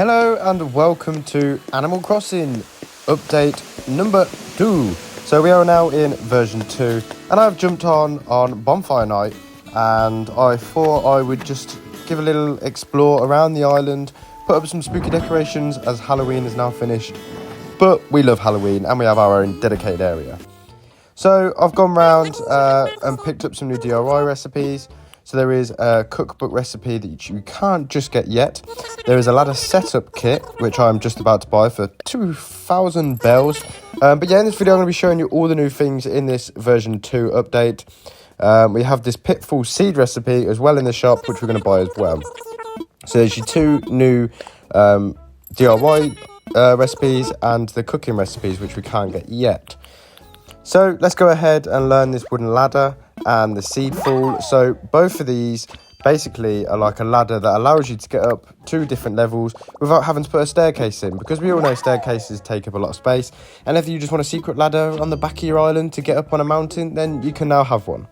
Hello and welcome to Animal Crossing update number 2. So we are now in version 2 and I've jumped on bonfire night and I thought I would just give a little explore around the island, put up some spooky decorations as Halloween is now finished. But we love Halloween and we have our own dedicated area. So I've gone round and picked up some new DIY recipes. So there is a cookbook recipe that you can't just get yet. There is a ladder setup kit, which I'm just about to buy for 2,000 bells. But yeah, in this video I'm going to be showing you all the new things in this version 2 update. We have this pitfall seed recipe as well in the shop, which we're going to buy as well. So there's your 2 new DIY recipes and the cooking recipes, which we can't get yet. So let's go ahead and learn this wooden ladder and the seed fall. So both of these basically are like a ladder that allows you to get up 2 different levels without having to put a staircase in, because we all know staircases take up a lot of space, and if you just want a secret ladder on the back of your island to get up on a mountain, then you can now have one.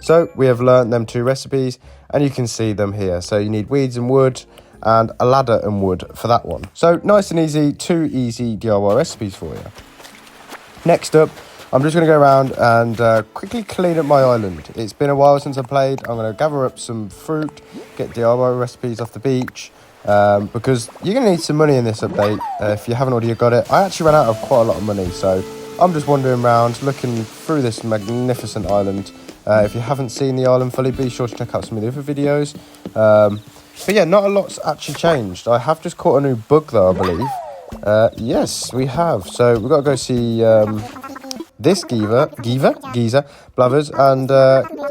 So we have learnt them 2 recipes and you can see them here. So you need weeds and wood and a ladder and wood for that one. So nice and easy, 2 easy DIY recipes for you. Next up, I'm just going to go around and quickly clean up my island. It's been a while since I played. I'm going to gather up some fruit, get DIY recipes off the beach, because you're going to need some money in this update if you haven't already got it. I actually ran out of quite a lot of money, so I'm just wandering around looking through this magnificent island. If you haven't seen the island fully, be sure to check out some of the other videos. But yeah, not a lot's actually changed. I have just caught a new bug though, I believe. Yes, we have. So we've got to go see this geezer, Blathers, and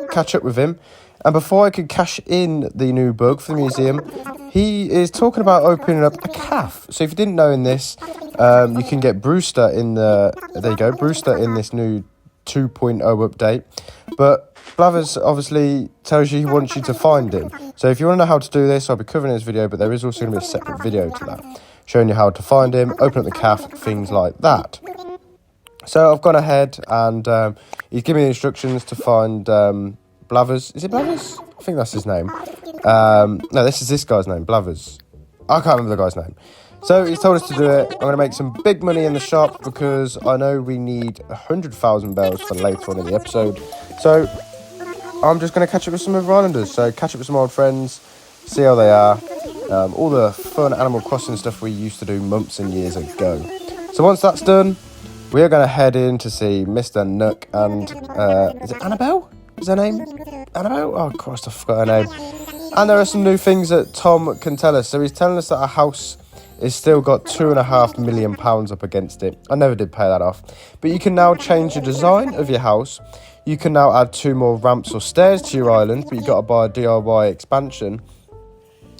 catch up with him. And before I could cash in the new bug for the museum, he is talking about opening up a calf. So if you didn't know in this, you can get Brewster in Brewster in this new 2.0 update. But Blathers obviously tells you he wants you to find him. So if you want to know how to do this, I'll be covering this video, but there is also going to be a separate video to that, showing you how to find him, open up the calf, things like that. So I've gone ahead and he's given me the instructions to find Blathers. Is it Blathers? I think that's his name. No, this is this guy's name, Blathers. I can't remember the guy's name. So he's told us to do it. I'm going to make some big money in the shop because I know we need 100,000 bells for later on in the episode. So I'm just going to catch up with some of our islanders. So catch up with some old friends, see how they are. All the fun Animal Crossing stuff we used to do months and years ago. So once that's done, we are going to head in to see Mr. Nook and, is it Annabelle? Is her name? Annabelle? Oh, Christ, I forgot her name. And there are some new things that Tom can tell us. So he's telling us that our house is still got £2.5 million up against it. I never did pay that off. But you can now change the design of your house. You can now add 2 more ramps or stairs to your island, but you've got to buy a DIY expansion.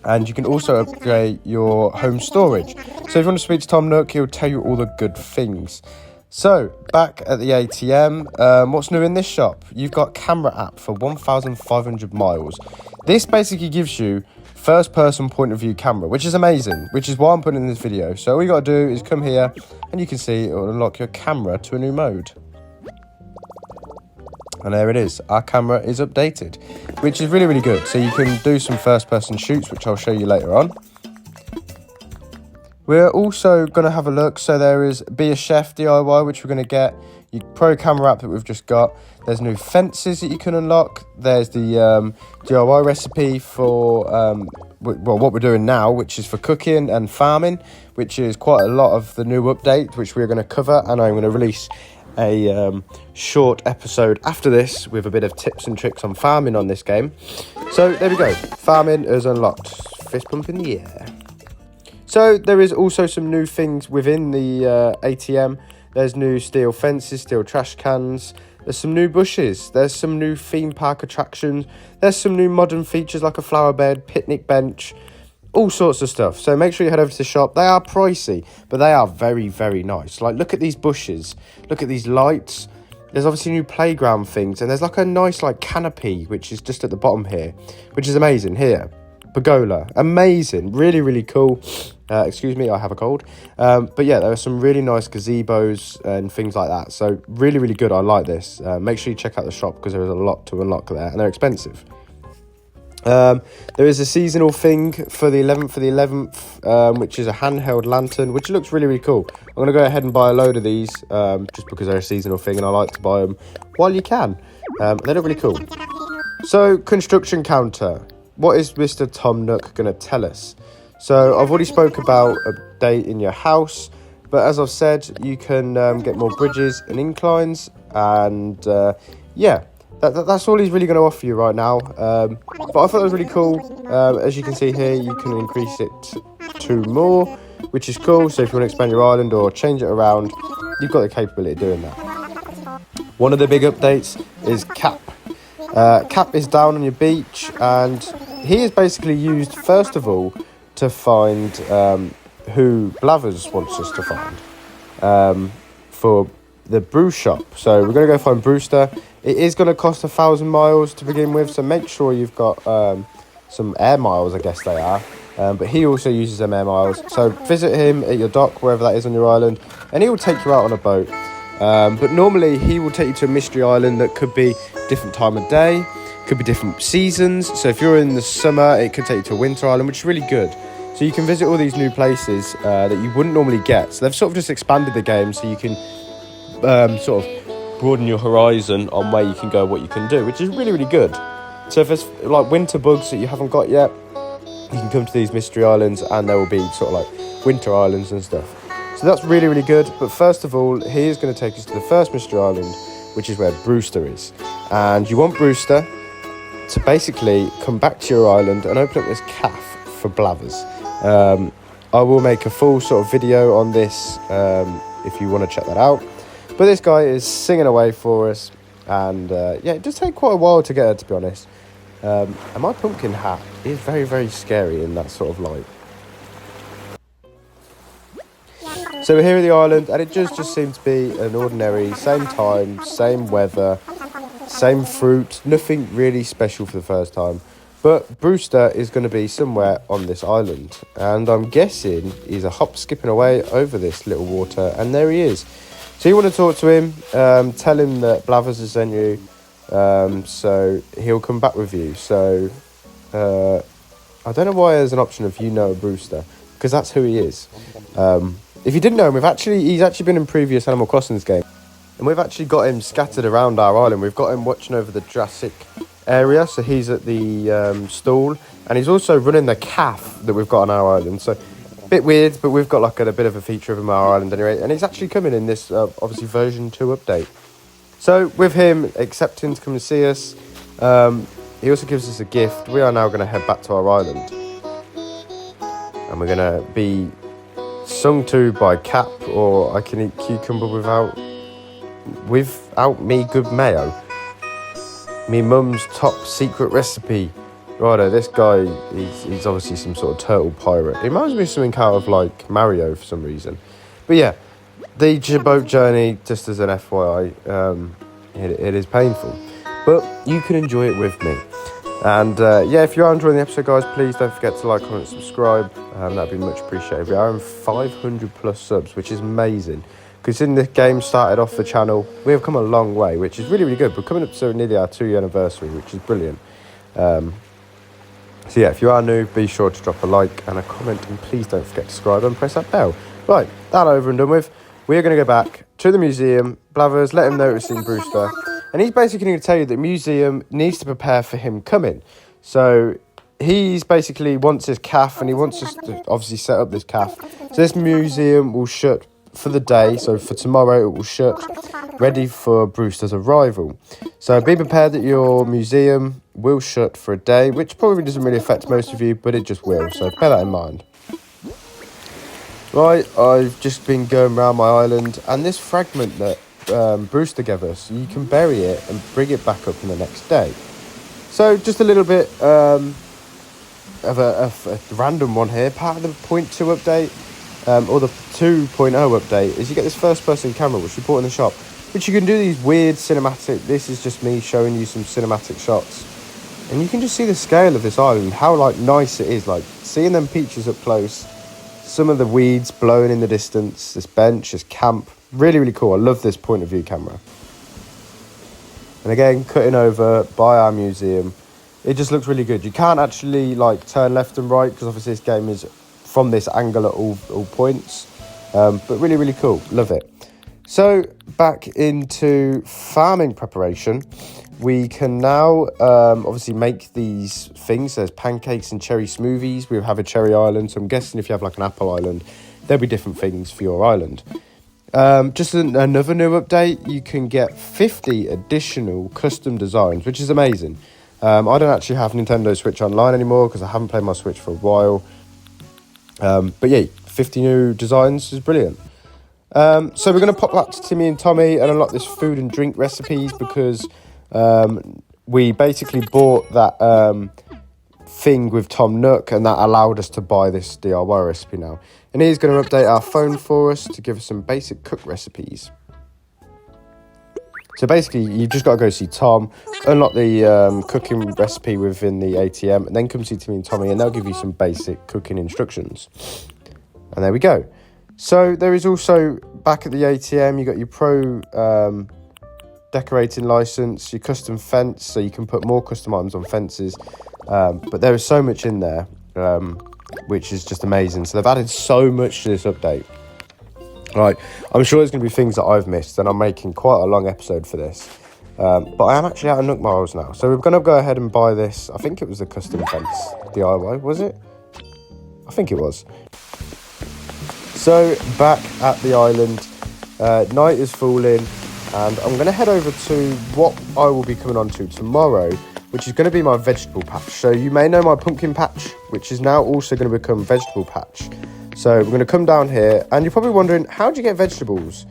And you can also upgrade your home storage. So if you want to speak to Tom Nook, he'll tell you all the good things. So, back at the ATM, what's new in this shop? You've got camera app for 1,500 miles. This basically gives you first-person point of view camera, which is amazing, which is why I'm putting in this video. So all you got to do is come here, and you can see it will unlock your camera to a new mode. And there it is. Our camera is updated, which is really, really good. So you can do some first-person shoots, which I'll show you later on. We're also going to have a look. So there is Be a Chef DIY, which we're going to get. Your Pro Camera app that we've just got. There's new fences that you can unlock. There's the DIY recipe for what we're doing now, which is for cooking and farming, which is quite a lot of the new update, which we're going to cover. And I'm going to release a short episode after this with a bit of tips and tricks on farming on this game. So there we go. Farming is unlocked. Fist pump in the air. So there is also some new things within the ATM. There's new steel fences, steel trash cans. There's some new bushes. There's some new theme park attractions. There's some new modern features like a flower bed, picnic bench, all sorts of stuff. So make sure you head over to the shop. They are pricey, but they are very, very nice. Like, look at these bushes. Look at these lights. There's obviously new playground things. And there's like a nice like canopy, which is just at the bottom here, which is amazing here. Pergola, amazing, really, really cool. Excuse me, I have a cold. But yeah, there are some really nice gazebos and things like that. So really, really good. I like this. Make sure you check out the shop because there is a lot to unlock there and they're expensive. There is a seasonal thing for the 11th, which is a handheld lantern, which looks really, really cool. I'm going to go ahead and buy a load of these, just because they're a seasonal thing, and I like to buy them while you can. They look really cool. So, construction counter. What is Mr. Tom Nook going to tell us? So, I've already spoke about updating your house, but as I've said, you can get more bridges and inclines, and yeah. That's all he's really going to offer you right now. But I thought it was really cool. As you can see here, you can increase it to more, which is cool. So if you want to expand your island or change it around, you've got the capability of doing that. One of the big updates is Cap. Cap is down on your beach, and he is basically used, first of all, to find who Blathers wants us to find for the brew shop. So we're going to go find Brewster. It is going to cost 1,000 miles to begin with, so make sure you've got some air miles, I guess they are. But he also uses them air miles. So visit him at your dock, wherever that is on your island, and he will take you out on a boat. But normally he will take you to a mystery island that could be different time of day, could be different seasons. So if you're in the summer, it could take you to a winter island, which is really good. So you can visit all these new places that you wouldn't normally get. So they've sort of just expanded the game so you can sort of broaden your horizon on where you can go, what you can do, which is really, really good. So if there's like winter bugs that you haven't got yet, you can come to these mystery islands, and there will be sort of like winter islands and stuff. So that's really, really good. But first of all, he is going to take us to the first mystery island, which is where Brewster is. And you want Brewster to basically come back to your island and open up this caff for Blathers. I will make a full sort of video on this if you want to check that out. But this guy is singing away for us, and yeah, it does take quite a while to get her, to be honest. And my pumpkin hat is very, very scary in that sort of light. So we're here at the island, and it just seems to be an ordinary, same time, same weather, same fruit, nothing really special for the first time. But Brewster is going to be somewhere on this island, and I'm guessing he's a hop skipping away over this little water, and there he is. So you want to talk to him, tell him that Blathers has sent you, so he'll come back with you. So I don't know why there's an option of Brewster, because that's who he is. If you didn't know him, he's actually been in previous Animal Crossing game, and we've actually got him scattered around our island. We've got him watching over the Jurassic area, so he's at the stall, and he's also running the caff that we've got on our island. So bit weird, but we've got like a bit of a feature of him on our island anyway, and he's actually coming in this obviously version 2 update. So with him accepting to come and see us, he also gives us a gift. We are now going to head back to our island, and we're going to be sung to by Cap, or I can eat cucumber without me good mayo. Me mum's top secret recipe. Righto, this guy, he's obviously some sort of turtle pirate. He reminds me of something out of like Mario for some reason. But yeah, the boat journey, just as an FYI, it is painful. But you can enjoy it with me. And yeah, if you are enjoying the episode, guys, please don't forget to like, comment, subscribe. That'd be much appreciated. We are in 500 plus subs, which is amazing. Considering this game started off the channel, we have come a long way, which is really, really good. We're coming up to nearly our 2-year anniversary, which is brilliant. So yeah, if you are new, be sure to drop a like and a comment, and please don't forget to subscribe and press that bell. Right, that over and done with. We're going to go back to the museum. Blathers, let him know it's in Brewster. And he's basically going to tell you that the museum needs to prepare for him coming. So he's basically wants his caff, and he wants us to obviously set up this caff. So this museum will shut for the day. So for tomorrow, it will shut, ready for Brewster's arrival. So be prepared that your museum will shut for a day, which probably doesn't really affect most of you, but it just will. So bear that in mind. Right, I've just been going around my island, and this fragment that Brewster gave us, you can bury it and bring it back up in the next day. So just a little bit of a random one here. Part of the 0.2 update, or the 2.0 update, is you get this first person camera, which we bought in the shop, which you can do these weird cinematic. This is just me showing you some cinematic shots, and you can just see the scale of this island, how like nice it is, like seeing them peaches up close, some of the weeds blowing in the distance, this bench, this camp. Really, really cool. I love this point of view camera. And again, cutting over by our museum, it just looks really good. You can't actually like turn left and right because obviously this game is from this angle at all points. But really, really cool. Love it. So back into farming preparation. We can now obviously make these things. There's pancakes and cherry smoothies. We have a cherry island. So I'm guessing if you have like an apple island, there'll be different things for your island. Just another new update. You can get 50 additional custom designs, which is amazing. I don't actually have Nintendo Switch Online anymore because I haven't played my Switch for a while. But yeah, 50 new designs is brilliant. So we're going to pop back to Timmy and Tommy and unlock this food and drink recipes because we basically bought that thing with Tom Nook and that allowed us to buy this DIY recipe now. And he's going to update our phone for us to give us some basic cook recipes. So basically, you've just got to go see Tom, unlock the cooking recipe within the ATM, and then come see Timmy and Tommy, and they'll give you some basic cooking instructions. And there we go. So there is also, back at the ATM, you got your pro decorating license, your custom fence, so you can put more custom items on fences. But there is so much in there, which is just amazing. So they've added so much to this update. Right, I'm sure there's going to be things that I've missed, and I'm making quite a long episode for this. But I am actually out of Nook Miles now, so we're going to go ahead and buy this. I think it was the custom fence DIY, was it? I think it was. So, back at the island, night is falling, and I'm going to head over to what I will be coming on to tomorrow, which is going to be my vegetable patch. So, you may know my pumpkin patch, which is now also going to become vegetable patch. So, we're going to come down here, and you're probably wondering, how do you get vegetables?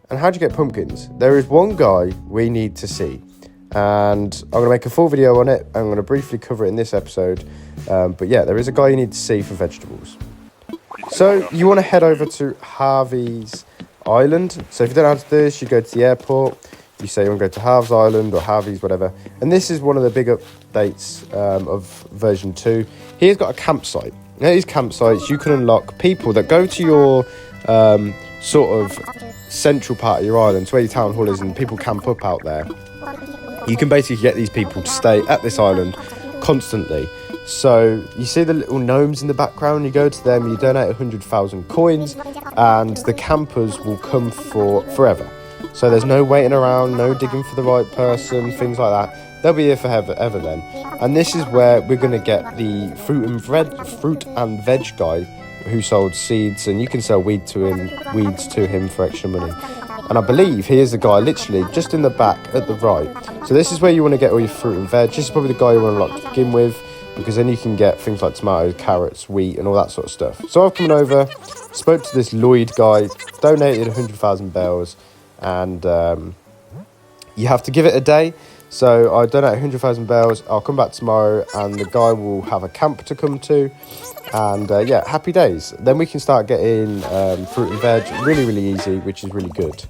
And how do you get pumpkins? There is one guy we need to see, and I'm going to make a full video on it. I'm going to briefly cover it in this episode. But yeah, there is a guy you need to see for vegetables. So you want to head over to Harvey's Island. So if you don't know how to do this, you go to the airport. You say you want to go to Harvey's Island or Harvey's, whatever. And this is one of the big updates of version 2. Here's got a campsite. Now, these campsites, you can unlock people that go to your sort of central part of your island, so where your town hall is, and people camp up out there. You can basically get these people to stay at this island constantly. So you see the little gnomes in the background, you go to them, you donate 100,000 coins, and the campers will come for forever. So there's no waiting around, no digging for the right person, things like that. They'll be here forever then. And this is where we're going to get the fruit and veg guy who sold seeds, and you can sell weeds to him for extra money. And I believe he is the guy literally just in the back at the right. So this is where you want to get all your fruit and veg. This is probably the guy you want to unlock to begin with, because then you can get things like tomatoes, carrots, wheat, and all that sort of stuff. So I've come over, spoke to this Lloyd guy, donated 100,000 bells, and you have to give it a day. So I donate 100,000 bells. I'll come back tomorrow, and the guy will have a camp to come to, and yeah, happy days. Then we can start getting fruit and veg, really, really easy, which is really good.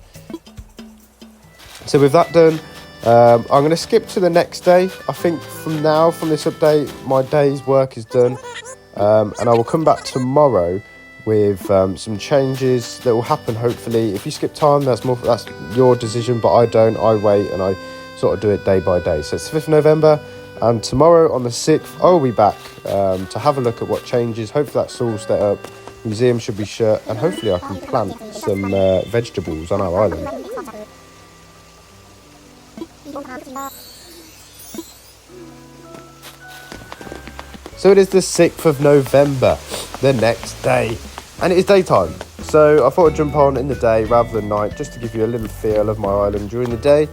So with that done, I'm going to skip to the next day. I think from this update, my day's work is done, and I will come back tomorrow with some changes that will happen, hopefully. If you skip time, that's your decision, but I don't. I wait, and I sort of do it day by day. So it's the 5th of November, and tomorrow on the 6th, I'll be back to have a look at what changes. Hopefully that's all set up. Museum should be shut, and hopefully I can plant some vegetables on our island. So it is the 6th of November, the next day, and it is daytime. So I thought I'd jump on in the day rather than night, just to give you a little feel of my island during the day.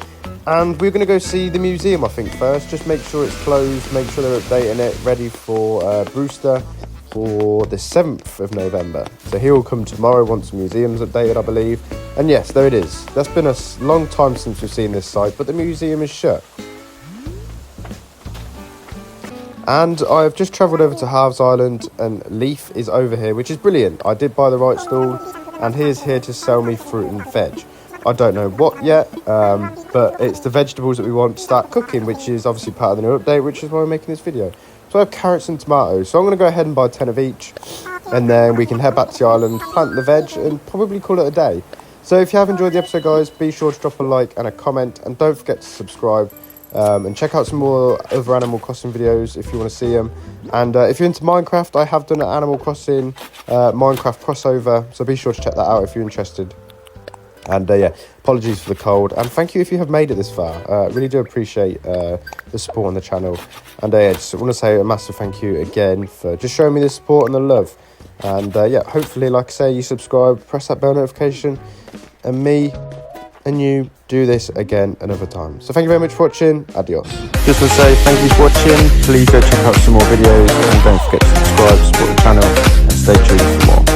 And we're going to go see the museum, I think, first. Just make sure it's closed, make sure they're updating it, ready for Brewster for the 7th of November. So he will come tomorrow once the museum's updated, I believe. And yes, there it is. That's been a long time since we've seen this site, but the museum is shut. And I've just travelled over to Harvey's Island, and Leaf is over here, which is brilliant. I did buy the right stall, and he is here to sell me fruit and veg. I don't know what yet, but it's the vegetables that we want to start cooking, which is obviously part of the new update, which is why we're making this video. So I have carrots and tomatoes, so I'm going to go ahead and buy 10 of each, and then we can head back to the island, plant the veg, and probably call it a day. So if you have enjoyed the episode, guys, be sure to drop a like and a comment, and don't forget to subscribe. and check out some more other Animal Crossing videos if you want to see them. And if you're into Minecraft, I have done an Animal Crossing Minecraft crossover, so be sure to check that out if you're interested. And yeah, apologies for the cold, and thank you if you have made it this far. Really do appreciate the support on the channel. And yeah, just want to say a massive thank you again for just showing me the support and the love. And yeah, hopefully, like I say, you subscribe, press that bell notification, and me and you do this again another time. So thank you very much for watching. Adios. Just to say thank you for watching. Please go check out some more videos, and don't forget to subscribe, support the channel, and stay tuned for more.